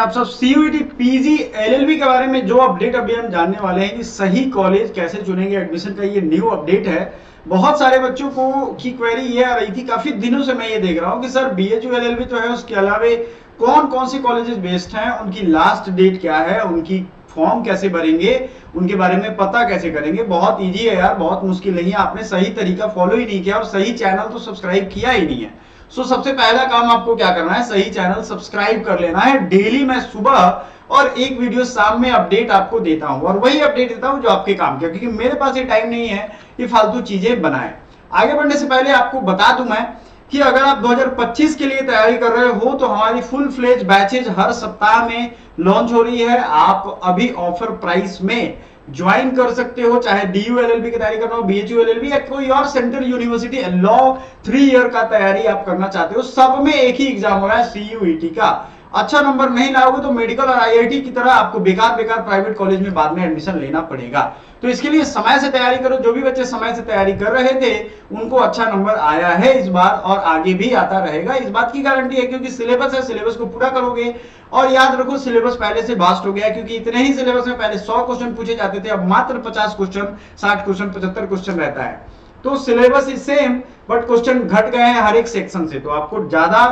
आप सब। CUET PG LLB के बारे में जो अपडेट अभी हम जानने वाले हैं कि सही कॉलेज कैसे चुनेंगे, एडमिशन का ये न्यू अपडेट है। बहुत सारे बच्चों को की क्वेरी ये आ रही थी, काफी दिनों से मैं ये देख रहा हूँ कि सर बीएचयू एलएलबी तो है, उसके अलावा कौन कौन से कॉलेजेस बेस्ट हैं, उनकी लास्ट डेट क्या है, उनकी फॉर्म कैसे भरेंगे, उनके बारे में पता कैसे करेंगे। बहुत इजी है यार, बहुत मुश्किल नहीं है। आपने सही तरीका फॉलो ही नहीं किया और सही चैनल तो सब्सक्राइब किया ही नहीं है। सो सबसे पहला काम आपको क्या करना है, सही चैनल सब्सक्राइब कर लेना है। डेली मैं सुबह और एक वीडियो शाम में अपडेट आपको देता हूं, और वही अपडेट देता हूं जो आपके काम के, क्योंकि मेरे पास ये टाइम नहीं है कि फालतू चीजें बनाए। आगे बढ़ने से पहले आपको बता दूं मैं कि अगर आप 2025 के लिए तैयारी कर रहे हो तो हमारी फुल फ्लेज बैचेज हर सप्ताह में लॉन्च हो रही है। आप अभी ऑफर प्राइस में ज्वाइन कर सकते हो, चाहे डीयू एलएलबी की तैयारी करना हो, बीएचयू एलएलबी या कोई और सेंट्रल यूनिवर्सिटी लॉ 3 ईयर का तैयारी आप करना चाहते हो। सब में एक ही एग्जाम हो रहा है सीयूईटी का। अच्छा नंबर नहीं लाओगे तो मेडिकल और आईआईटी की तरह आपको बेकार बेकार प्राइवेट कॉलेज में बाद में एडमिशन लेना पड़ेगा। तो इसके लिए समय से तैयारी करो। जो भी बच्चे समय से तैयारी कर रहे थे उनको अच्छा नंबर आया है इस बार, और आगे भी आता रहेगा, इस बात की गारंटी है, क्योंकि सिलेबस है, सिलेबस को पूरा करोगे। और याद रखो सिलेबस पहले से वास्ट हो गया है, क्योंकि इतने ही सिलेबस में पहले 100 क्वेश्चन पूछे जाते थे, अब मात्र 50 क्वेश्चन, 60 क्वेश्चन, 75 क्वेश्चन रहता है। तो syllabus is same but question घट गए हैं हर एक सेक्शन से, तो आपको ज्यादा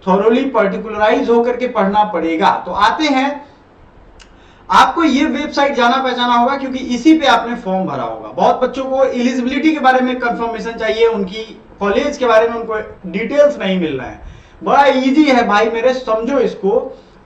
थोरोली पर्टिकुलराइज होकर के पढ़ना पड़ेगा। तो आते हैं, आपको ये वेबसाइट जाना पहचाना होगा क्योंकि इसी पे आपने फॉर्म भरा होगा। बहुत बच्चों को एलिजिबिलिटी के बारे में कंफर्मेशन चाहिए, उनकी कॉलेज के बारे में उनको डिटेल्स नहीं मिल रहा है। बड़ा इजी है भाई मेरे, समझो इसको।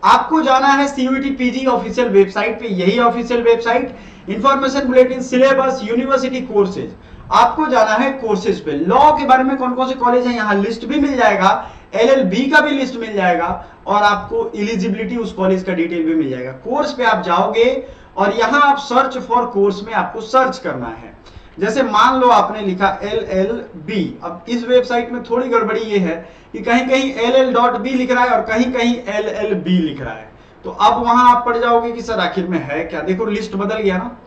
आपको जाना है सीयूईटी पीजी ऑफिशियल वेबसाइट पे, यही official website, information bulletin, syllabus, university courses. आपको जाना है कोर्सेज पे। लॉ के बारे में कौन कौन से कॉलेज है यहाँ लिस्ट भी मिल जाएगा, एलएलबी का भी लिस्ट मिल जाएगा, और आपको एलिजिबिलिटी उस कॉलेज का डिटेल भी मिल जाएगा। कोर्स पे आप जाओगे और यहां आप सर्च फॉर कोर्स में आपको सर्च करना है। जैसे मान लो आपने लिखा एलएलबी। अब इस वेबसाइट में थोड़ी गड़बड़ी ये है कि कहीं कहीं ll.b लिख रहा है और कहीं कहीं LLB लिख रहा है। तो अब वहां आप पढ़ जाओगे कि सर आखिर में है क्या। देखो लिस्ट बदल गया ना,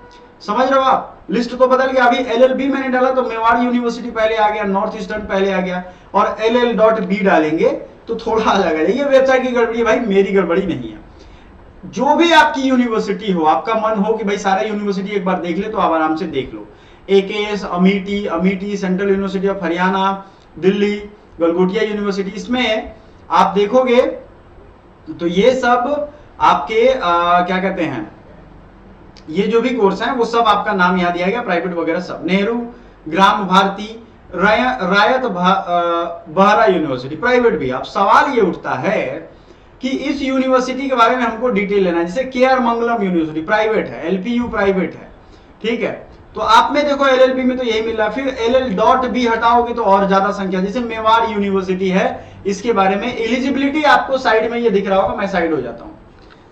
समझ रहे हो आप, लिस्ट तो बदल गया। अभी एलएलबी मैंने डाला तो मेवाड़ यूनिवर्सिटी पहले आ गया, नॉर्थ ईस्टर्न पहले आ गया, और ll.b डालेंगे तो थोड़ा अलग है। ये वेबसाइट की गड़बड़ी है भाई, मेरी गड़बड़ी नहीं है। जो भी आपकी यूनिवर्सिटी हो, आपका मन हो कि भाई सारा यूनिवर्सिटी एक बार देख ले, तो आप आराम से देख लो। AKS, Amity, central university of Haryana, Delhi, Galgotia university, इसमें आप देखोगे तो ये सब आपके क्या कहते हैं, ये जो भी कोर्स हैं वो सब आपका नाम यहाँ दिया गया, प्राइवेट वगैरह सब। नेहरू, ग्राम भारती, रायत बहरा यूनिवर्सिटी, प्राइवेट भी। अब सवाल ये उठता है कि इस यूनिवर्सिटी के बारे में हमको डिटेल लेना है। जैसे केआर मंगलम यूनिवर्सिटी प्राइवेट है, एलपीयू प्राइवेट है, ठीक है। तो आप में देखो एलएलबी में तो यही मिल रहा है, फिर ll.b हटाओगे तो और ज्यादा संख्या। जैसे मेवाड़ यूनिवर्सिटी है, इसके बारे में एलिजिबिलिटी आपको साइड में ये दिख रहा होगा, मैं साइड हो जाता हूँ।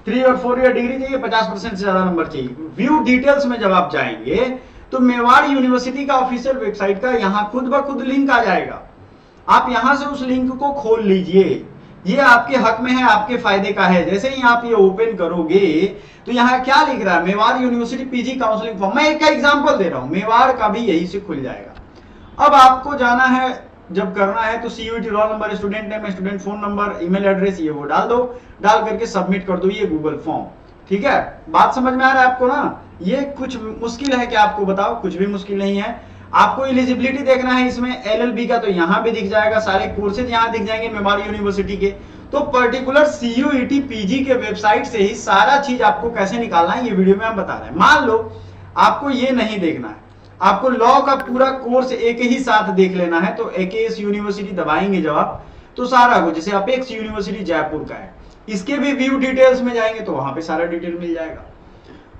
3 और 4 ईयर डिग्री चाहिए, 50% से ज्यादा नंबर चाहिए। व्यू डिटेल्स में जब आप जाएंगे तो मेवाड़ यूनिवर्सिटी का ऑफिशियल वेबसाइट का यहाँ खुद ब खुद लिंक आ जाएगा। आप यहां से उस लिंक को खोल लीजिए, ये आपके हक में है, आपके फायदे का है। जैसे ही आप ये ओपन करोगे तो यहाँ क्या लिख रहा है, Mewar university PG counselling form. मैं एक का एग्जांपल दे रहा हूं, मेवाड़ का भी यही से खुल जाएगा। अब आपको जाना है, जब करना है तो CUET roll number, student name, student phone number, email address, ये वो डाल दो, डाल करके सबमिट कर दो ये गूगल फॉर्म। ठीक है, बात समझ में आ रहा है आपको ना। ये कुछ मुश्किल है क्या आपको बताओ, कुछ भी मुश्किल नहीं है। आपको एलिजिबिलिटी देखना है इसमें एलएलबी का, तो यहां भी दिख जाएगा, सारे कोर्सेज यहां दिख जाएंगे मेवाड़ यूनिवर्सिटी के। तो पर्टिकुलर सीयूईटी पीजी के वेबसाइट से ही सारा चीज आपको कैसे निकालना है ये वीडियो में हम बता रहे हैं। मान लो आपको ये नहीं देखना है, आपको लॉ का पूरा कोर्स एक ही साथ देख लेना है, तो एकेएस यूनिवर्सिटी दबाएंगे जब आप, तो सारा कुछ, जैसे अपेक्स यूनिवर्सिटी जयपुर का है, इसके भी व्यू डिटेल्स में जाएंगे तो वहां पे सारा डिटेल मिल जाएगा।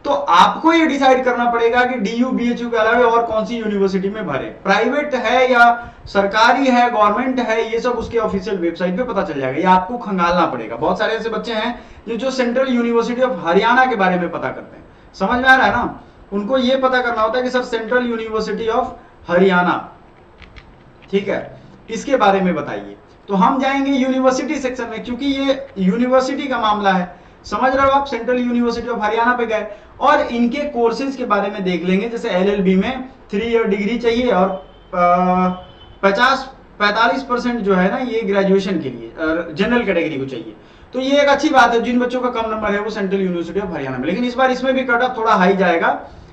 तो आपको ये डिसाइड करना पड़ेगा कि डीयू बीएचयू के अलावा और कौन सी यूनिवर्सिटी में भरे, प्राइवेट है या सरकारी है, गवर्नमेंट है, ये सब उसके ऑफिशियल वेबसाइट पे पता चल जाएगा। ये आपको खंगालना पड़ेगा। बहुत सारे ऐसे बच्चे हैं जो सेंट्रल यूनिवर्सिटी ऑफ हरियाणा के बारे में पता करते हैं, समझ में आ रहा है ना, उनको ये पता करना होता है कि sir central university of Haryana, ठीक है, इसके बारे में बताइए। तो हम जाएंगे यूनिवर्सिटी सेक्शन में, क्योंकि ये यूनिवर्सिटी का मामला है, समझ रहे हो आप। सेंट्रल यूनिवर्सिटी ऑफ हरियाणा पे गए और इनके कोर्सेज के बारे में देख लेंगे। जैसे एलएलबी में 3 ईयर डिग्री चाहिए और 45% जो है ना ये ग्रेजुएशन के लिए जनरल कैटेगरी को चाहिए। तो ये एक अच्छी बात है, जिन बच्चों का कम नंबर है वो सेंट्रल यूनिवर्सिटी ऑफ हरियाणा में। लेकिन इस बार इसमें भी कट ऑफ थोड़ा हाई जाएगा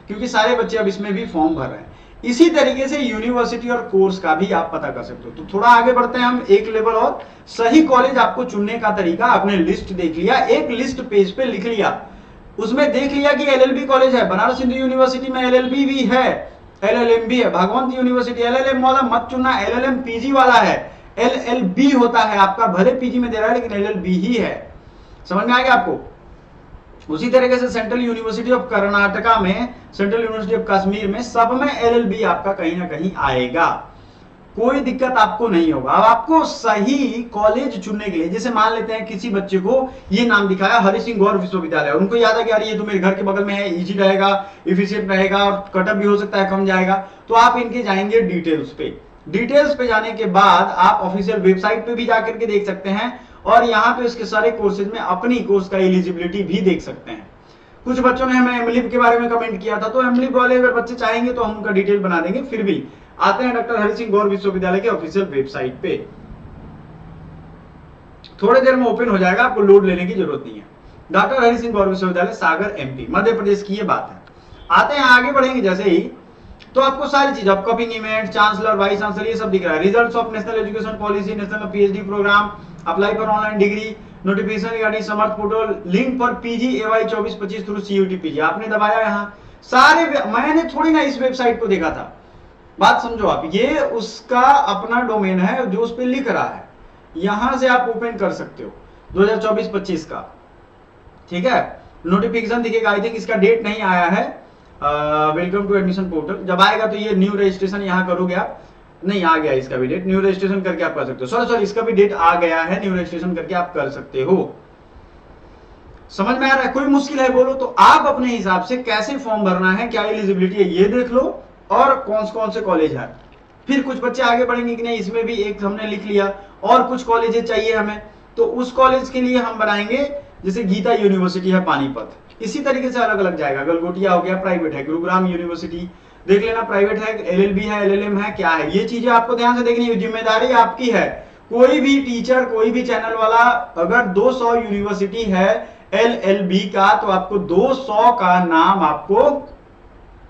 क्योंकि सारे बच्चे अब इसमें भी फॉर्म भर रहे हैं। इसी तरीके से यूनिवर्सिटी और कोर्स का भी आप पता कर सकते हो। तो थोड़ा आगे बढ़ते हैं हम एक लेवल और। सही कॉलेज आपको चुनने का तरीका, आपने लिस्ट देख लिया, एक लिस्ट पेज पे लिख लिया, उसमें देख लिया कि एलएलबी कॉलेज है, बनारस हिंदू यूनिवर्सिटी में एलएलबी भी है, एलएलएम भी है, भगवंत यूनिवर्सिटी एलएलएम वाला मत चुनना, एलएलएम पीजी वाला है, एलएलबी होता है आपका, भले पीजी में दे रहा है लेकिन एलएलबी ही है। समझ में आ गया आपको? उसी तरीके से सेंट्रल यूनिवर्सिटी ऑफ कर्नाटका में, सेंट्रल यूनिवर्सिटी ऑफ कश्मीर में, सब में एलएलबी आपका कहीं ना कहीं आएगा, कोई दिक्कत आपको नहीं होगा। अब आपको सही कॉलेज चुनने के लिए, जैसे मान लेते हैं किसी बच्चे को ये नाम दिखाया हरि सिंह गौर विश्वविद्यालय, उनको याद है कि यार ये तो मेरे घर के बगल में है, इजी रहेगा, इफिशिएंट रहेगा और कटअप भी हो सकता है कम जाएगा, तो आप इनके जाएंगे डिटेल्स पे। डिटेल्स पे जाने के बाद आप ऑफिशियल वेबसाइट पे भी जाकर के देख सकते हैं और यहाँ पे इसके सारे कोर्सेज में अपनी कोर्स का एलिजिबिलिटी भी देख सकते हैं। कुछ बच्चों ने हमें एमलिब के बारे में कमेंट किया था, तो एमलिब वाले अगर बच्चे चाहेंगे तो हम उनका डिटेल बना देंगे। फिर भी आते हैं डॉक्टर हरि सिंह गौर विश्वविद्यालय के ऑफिशियल वेबसाइट पे। थोड़ी देर में ओपन हो जाएगा, आपको लोड लेने की जरूरत नहीं है। डॉक्टर हरि सिंह गौर विश्वविद्यालय सागर एमपी मध्य प्रदेश की ये बात है। आते हैं आगे बढ़ेंगे जैसे ही, तो आपको सारी चीज, upcoming event, chancellor, vice chancellor, ये सब दिख रहा है। Results of national education policy, national PhD programme, apply for online degree, notification regarding Samarth portal, link for PG AY 24-25 through CUET PG, आपने दबाया यहाँ सारे। मैंने थोड़ी ना इस वेबसाइट को देखा था, बात समझो आप, ये उसका अपना डोमेन है जो उस पर लिख रहा है, यहां से आप ओपन कर सकते हो 2024-25 का, ठीक है। नोटिफिकेशन दिखेगा, आई थिंक इसका डेट नहीं आया है। वेलकम टू एडमिशन पोर्टल, जब आएगा तो ये न्यू रजिस्ट्रेशन यहाँ करोगे आप, नहीं आ गया इसका भी डेट, न्यू रजिस्ट्रेशन करके आप कर सकते हो। सॉरी इसका भी डेट आ गया है, न्यू रजिस्ट्रेशन करके आप कर सकते हो। समझ में आ रहा है? कोई मुश्किल है बोलो तो आप अपने हिसाब से कैसे फॉर्म भरना है, क्या एलिजिबिलिटी है ये देख लो और कौन से कॉलेज है। फिर कुछ बच्चे आगे बढ़ेंगे कि नहीं इसमें भी एक हमने लिख लिया और कुछ कॉलेज चाहिए हमें, तो उस कॉलेज के लिए हम बनाएंगे, जैसे गीता यूनिवर्सिटी है पानीपत, इसी तरीके से अलग अलग जाएगा। गलगोटिया हो गया प्राइवेट है, गुरुग्राम यूनिवर्सिटी देख लेना प्राइवेट है, एलएलबी है, एलएलएम है, क्या है, ये चीजें आपको ध्यान से देखनी है, जिम्मेदारी आपकी है। कोई भी टीचर, कोई भी चैनल वाला अगर 200 यूनिवर्सिटी है एलएलबी का, तो आपको 200 का नाम आपको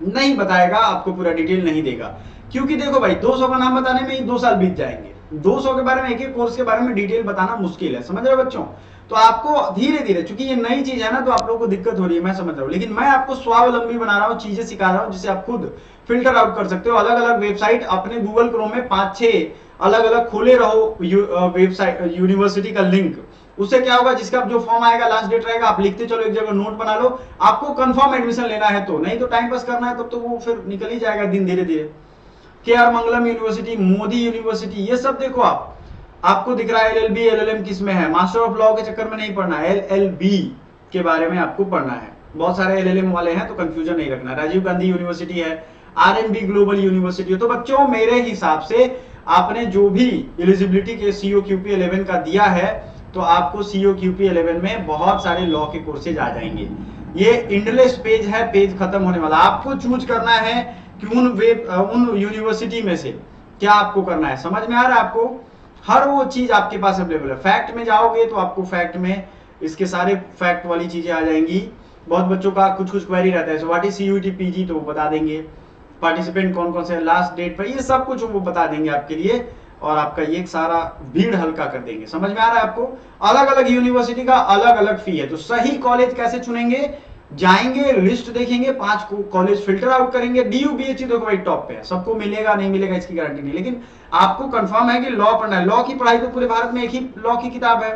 नहीं बताएगा, आपको पूरा डिटेल नहीं देगा। क्योंकि देखो भाई 200 का नाम बताने में ही 2 साल बीत जाएंगे, 200 के बारे में, एक एक कोर्स के बारे में डिटेल बताना मुश्किल है, समझ रहे हो बच्चों। तो आपको धीरे धीरे, चूंकि ये नई चीज है ना, तो आप लोगों को दिक्कत हो रही है, मैं समझ रहा हूँ, लेकिन मैं आपको स्वावलंबी बना रहा हूँ, चीजें सिखा रहा हूँ जिसे आप खुद फिल्टर आउट कर सकते हो। अलग अलग वेबसाइट अपने गूगल क्रोम में 5-6 अलग अलग खोले रहो, वेबसाइट यूनिवर्सिटी का लिंक, उससे क्या होगा, जिसका जो फॉर्म आएगा, लास्ट डेट रहेगा, आप लिखते चलो, एक जगह नोट बना लो। आपको कंफर्म एडमिशन लेना है तो, नहीं तो टाइम पास करना है तब तो वो फिर निकल ही जाएगा दिन धीरे धीरे। केआर मंगलम यूनिवर्सिटी, मोदी यूनिवर्सिटी, ये सब देखो आप, आपको दिख रहा है एलएलबी, एलएलएम किस में है, मास्टर ऑफ लॉ के चक्कर में नहीं पढ़ना है, एलएलबी के बारे में आपको पढ़ना है। बहुत सारे एलएलएम वाले हैं तो कंफ्यूजन नहीं रखना। राजीव गांधी यूनिवर्सिटी है, आरएनबी ग्लोबल यूनिवर्सिटी है। तो बच्चों मेरे हिसाब से आपने जो भी एलिजिबिलिटी के COQP 11 का दिया है, तो आपको COQP 11 में बहुत सारे लॉ के कोर्सेज आ जाएंगे। ये इंडलेस पेज है, पेज खत्म होने वाला। आपको चूज करना है कि उन यूनिवर्सिटी में से क्या आपको करना है। समझ में आ रहा है आपको? हर वो चीज आपके पास अवेलेबल है। फैक्ट में जाओगे तो आपको फैक्ट में इसके सारे फैक्ट वाली चीजें आ जाएंगी। बहुत बच्चों का कुछ क्वेरी रहता है, व्हाट इज CUET PG, तो वो बता देंगे। पार्टिसिपेंट कौन कौन से, लास्ट डेट पर, ये सब कुछ वो बता देंगे आपके लिए, और आपका ये सारा भीड़ हल्का कर देंगे। समझ में आ रहा है आपको? अलग अलग यूनिवर्सिटी का अलग अलग फी है। तो सही कॉलेज कैसे चुनेंगे, जाएंगे, लिस्ट देखेंगे, 5 कॉलेज फिल्टर आउट करेंगे। DU-BHU देखो भाई टॉप पे है, सबको मिलेगा नहीं मिलेगा इसकी गारंटी नहीं, लेकिन आपको कंफर्म है कि लॉ पढ़ना है। लॉ की पढ़ाई तो पूरे भारत में एक ही लॉ की किताब है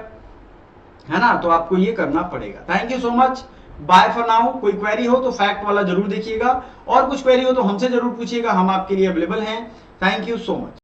ना, तो आपको ये करना पड़ेगा। Thank you so much, bye for now. कोई क्वेरी हो तो फैक्ट वाला जरूर देखिएगा, और कुछ क्वेरी हो तो हमसे जरूर पूछिएगा, हम आपके लिए अवेलेबल हैं। Thank you so much.